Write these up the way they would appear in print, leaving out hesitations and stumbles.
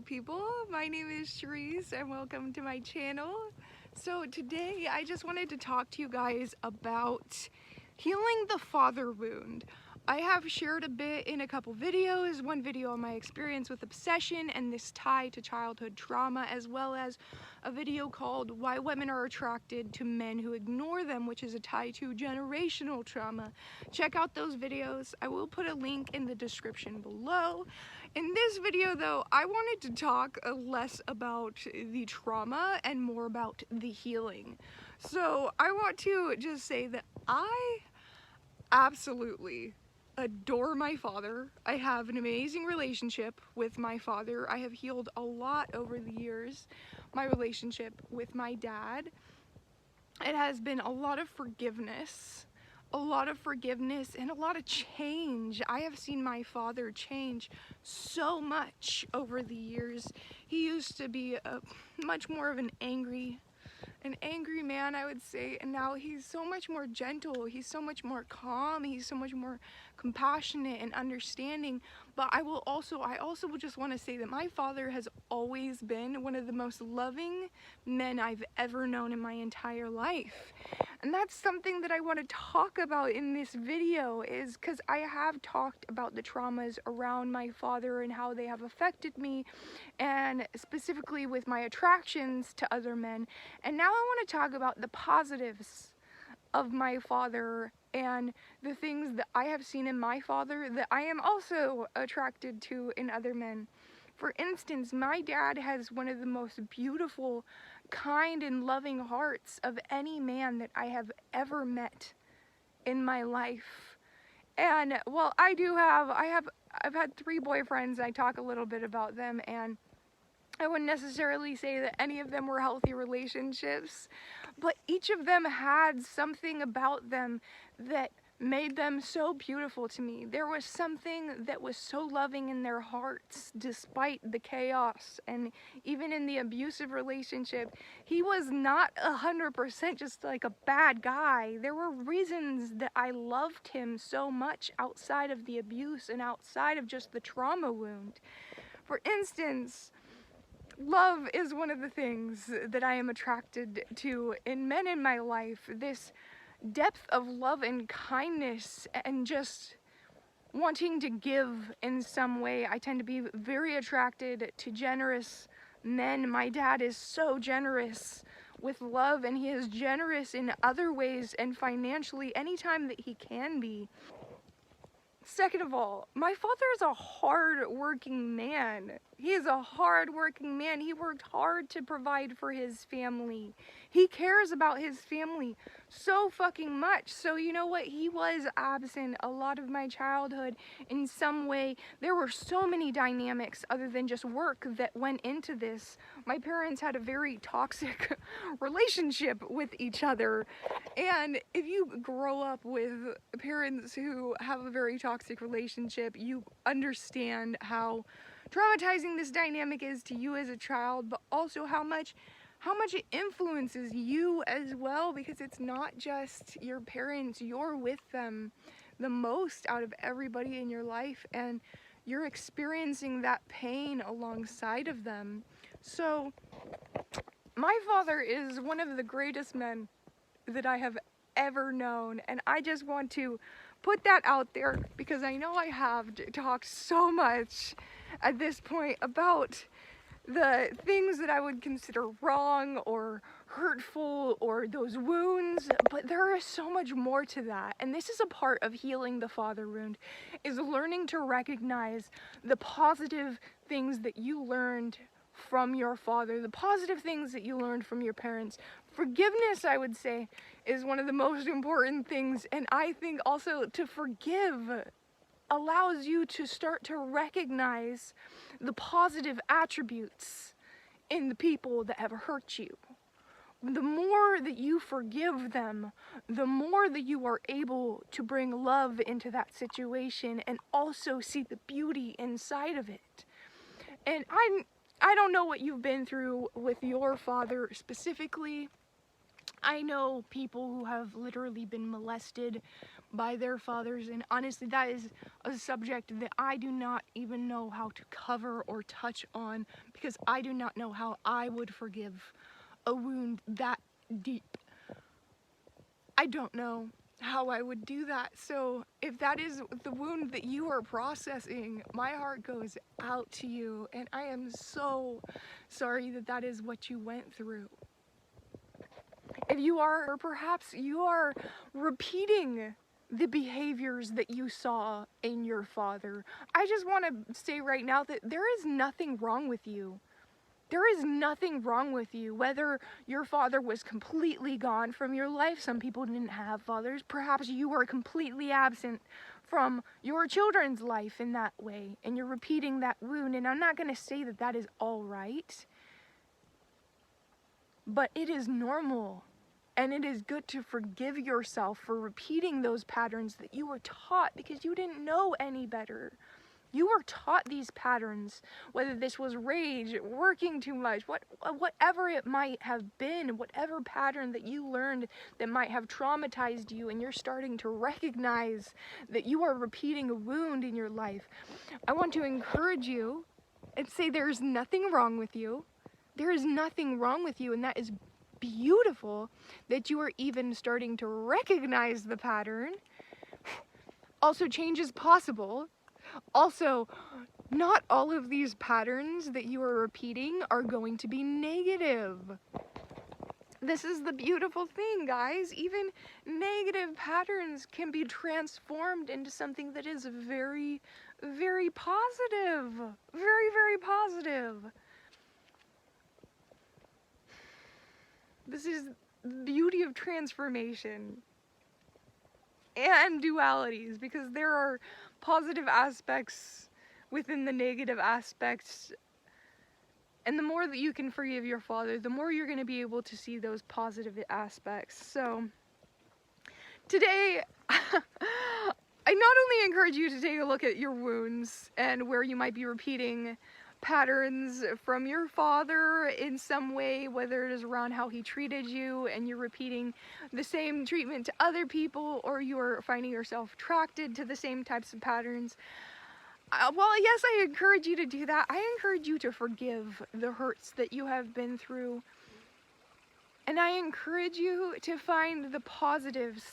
people, my name is Cherise and welcome to my channel. So today I just wanted to talk to you guys about healing the father wound. I have shared a bit in a couple videos, one video on my experience with obsession and this tie to childhood trauma, as well as a video called Why Women Are Attracted to Men Who Ignore Them, which is a tie to generational trauma. Check out those videos. I will put a link in the description below. In this video though, I wanted to talk less about the trauma and more about the healing. So I want to just say that I absolutely adore my father. I have an amazing relationship with my father. I have healed a lot over the years. My relationship with my dad, it has been a lot of forgiveness and a lot of change. I have seen my father change so much over the years. He used to be much more of an angry man, I would say, and now he's so much more gentle, he's so much more calm, he's so much more compassionate and understanding. But I also would just want to say that my father has always been one of the most loving men I've ever known in my entire life. And that's something that I want to talk about in this video, is because I have talked about the traumas around my father and how they have affected me, and specifically with my attractions to other men. And now I want to talk about the positives of my father and the things that I have seen in my father that I am also attracted to in other men. For instance, my dad has one of the most beautiful, kind, and loving hearts of any man that I have ever met in my life. And well, I've had 3 boyfriends. I talk a little bit about them, and I wouldn't necessarily say that any of them were healthy relationships, but each of them had something about them that made them so beautiful to me. There was something that was so loving in their hearts despite the chaos. And even in the abusive relationship, he was not 100% just like a bad guy. There were reasons that I loved him so much outside of the abuse and outside of just the trauma wound. For instance, love is one of the things that I am attracted to in men in my life. This depth of love and kindness and just wanting to give in some way. I tend to be very attracted to generous men. My dad is so generous with love, and he is generous in other ways and financially anytime that he can be. Second of all, my father is a hard-working man. He is a hard-working man. He worked hard to provide for his family. He cares about his family so fucking much. So you know what? He was absent a lot of my childhood in some way. There were so many dynamics other than just work that went into this. My parents had a very toxic relationship with each other. And if you grow up with parents who have a very toxic relationship, you understand how traumatizing this dynamic is to you as a child, but also how much it influences you as well, because it's not just your parents. You're with them the most out of everybody in your life, and you're experiencing that pain alongside of them. So my father is one of the greatest men that I have ever known, and I just want to put that out there because I know I have talked so much at this point about the things that I would consider wrong or hurtful or those wounds, but there is so much more to that. And this is a part of healing the father wound, is learning to recognize the positive things that you learned from your father, the positive things that you learned from your parents. Forgiveness, I would say, is one of the most important things, and I think also to forgive allows you to start to recognize the positive attributes in the people that have hurt you. The more that you forgive them, the more that you are able to bring love into that situation and also see the beauty inside of it. And I don't know what you've been through with your father specifically, I know people who have literally been molested by their fathers, and honestly, that is a subject that I do not even know how to cover or touch on, because I do not know how I would forgive a wound that deep. I don't know how I would do that. So if that is the wound that you are processing, my heart goes out to you, and I am so sorry that that is what you went through. If you are, or perhaps you are repeating the behaviors that you saw in your father, I just want to say right now that there is nothing wrong with you. There is nothing wrong with you, whether your father was completely gone from your life. Some people didn't have fathers. Perhaps you were completely absent from your children's life in that way, and you're repeating that wound. And I'm not going to say that that is all right, but it is normal. And it is good to forgive yourself for repeating those patterns that you were taught because you didn't know any better. You were taught these patterns, whether this was rage, working too much, whatever it might have been, whatever pattern that you learned that might have traumatized you, and you're starting to recognize that you are repeating a wound in your life. I want to encourage you and say there's nothing wrong with you. There is nothing wrong with you, and that is beautiful that you are even starting to recognize the pattern. Also, change is possible. Also, not all of these patterns that you are repeating are going to be negative. This is the beautiful thing, guys. Even negative patterns can be transformed into something that is very, very positive. Very, very positive. This is the beauty of transformation and dualities, because there are positive aspects within the negative aspects, and the more that you can forgive your father, the more you're going to be able to see those positive aspects. So today I not only encourage you to take a look at your wounds and where you might be repeating patterns from your father in some way, whether it is around how he treated you and you're repeating the same treatment to other people, or you're finding yourself attracted to the same types of patterns. Well, yes, I encourage you to do that. I encourage you to forgive the hurts that you have been through. And I encourage you to find the positives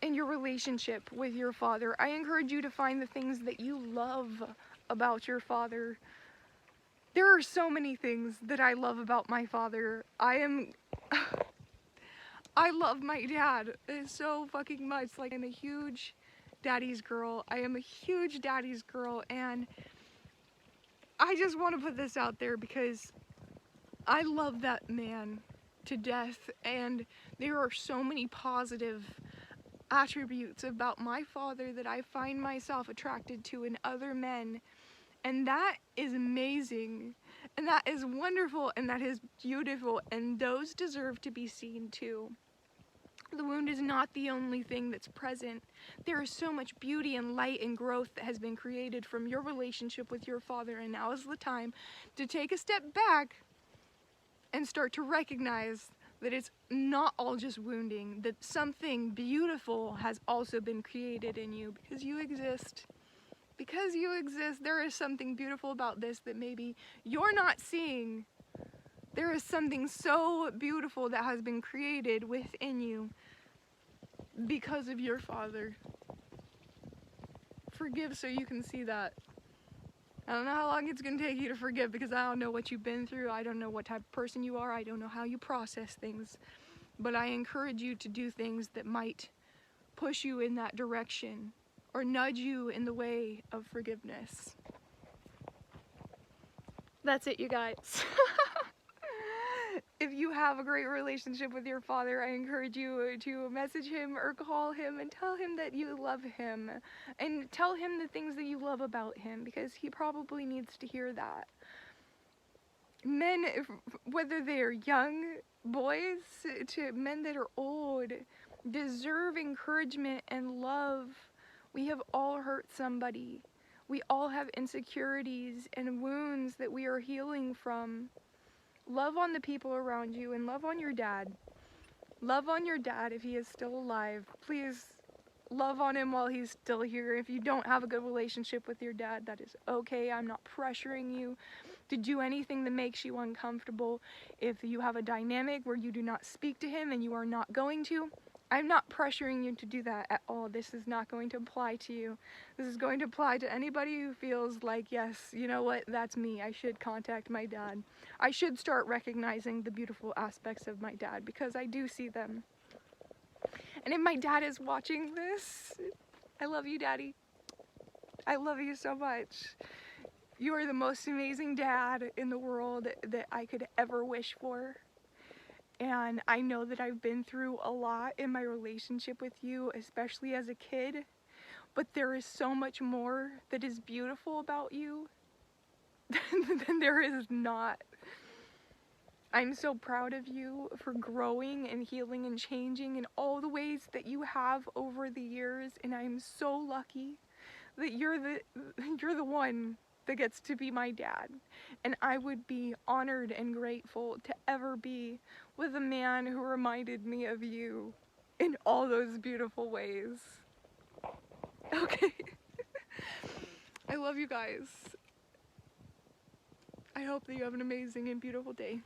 in your relationship with your father. I encourage you to find the things that you love about your father. There are so many things that I love about my father. I love my dad so fucking much. Like, I'm a huge daddy's girl. I am a huge daddy's girl, and I just want to put this out there because I love that man to death, and there are so many positive attributes about my father that I find myself attracted to in other men. And that is amazing, and that is wonderful, and that is beautiful, and those deserve to be seen too. The wound is not the only thing that's present. There is so much beauty and light and growth that has been created from your relationship with your father, and now is the time to take a step back and start to recognize that it's not all just wounding, that something beautiful has also been created in you because you exist. Because you exist, there is something beautiful about this that maybe you're not seeing. There is something so beautiful that has been created within you because of your father. Forgive so you can see that. I don't know how long it's going to take you to forgive, because I don't know what you've been through. I don't know what type of person you are. I don't know how you process things. But I encourage you to do things that might push you in that direction, or nudge you in the way of forgiveness. That's it, you guys. If you have a great relationship with your father, I encourage you to message him or call him and tell him that you love him. And tell him the things that you love about him, because he probably needs to hear that. Men, whether they are young boys to men that are old, deserve encouragement and love. We have all hurt somebody. We all have insecurities and wounds that we are healing from. Love on the people around you and love on your dad. Love on your dad if he is still alive. Please love on him while he's still here. If you don't have a good relationship with your dad, that is okay. I'm not pressuring you to do anything that makes you uncomfortable. If you have a dynamic where you do not speak to him and you are not going to, I'm not pressuring you to do that at all. This is not going to apply to you. This is going to apply to anybody who feels like, yes, you know what, that's me. I should contact my dad. I should start recognizing the beautiful aspects of my dad because I do see them. And if my dad is watching this, I love you, Daddy. I love you so much. You are the most amazing dad in the world that I could ever wish for. And I know that I've been through a lot in my relationship with you, especially as a kid. But there is so much more that is beautiful about you than there is not. I'm so proud of you for growing and healing and changing in all the ways that you have over the years. And I'm so lucky that you're the one that gets to be my dad. And I would be honored and grateful to ever be with a man who reminded me of you in all those beautiful ways. Okay. I love you guys. I hope that you have an amazing and beautiful day.